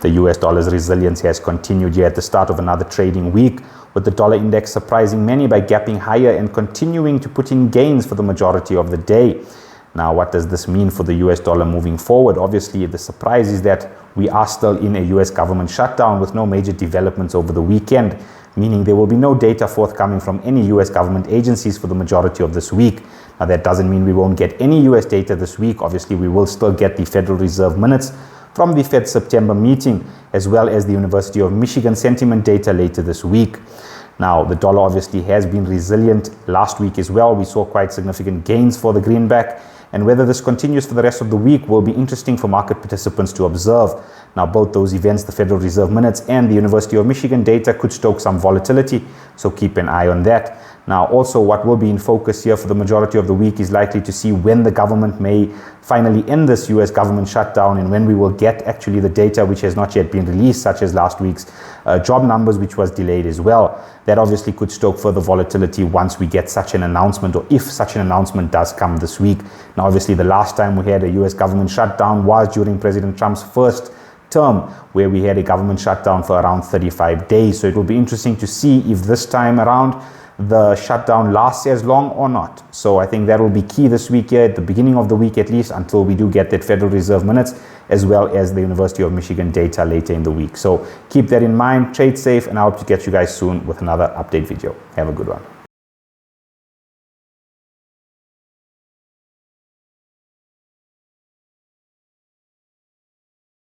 The US dollar's resilience has continued here at the start of another trading week, with the dollar index surprising many by gapping higher and continuing to put in gains for the majority of the day. Now, what does this mean for the US dollar moving forward? Obviously, the surprise is that we are still in a US government shutdown with no major developments over the weekend, meaning there will be no data forthcoming from any US government agencies for the majority of this week. Now, that doesn't mean we won't get any US data this week. Obviously, we will still get the Federal Reserve minutes from the Fed September meeting, as well as the University of Michigan sentiment data later this week. Now, the dollar obviously has been resilient last week as well. We saw quite significant gains for the greenback, and whether this continues for the rest of the week will be interesting for market participants to observe. Now, both those events, the Federal Reserve minutes and the University of Michigan data, could stoke some volatility, so keep an eye on that. Now, also what will be in focus here for the majority of the week is likely to see when the government may finally end this US government shutdown and when we will get actually the data which has not yet been released, such as last week's job numbers, which was delayed as well. That obviously could stoke further volatility once we get such an announcement, or if such an announcement does come this week. Now, obviously, the last time we had a US government shutdown was during President Trump's first term, where we had a government shutdown for around 35 days. So it will be interesting to see if this time around the shutdown lasts as long or not. So I think that will be key this week here, at the beginning of the week at least, until we do get that Federal Reserve minutes, as well as the University of Michigan data later in the week. So keep that in mind, trade safe, and I hope to catch you guys soon with another update video. Have a good one.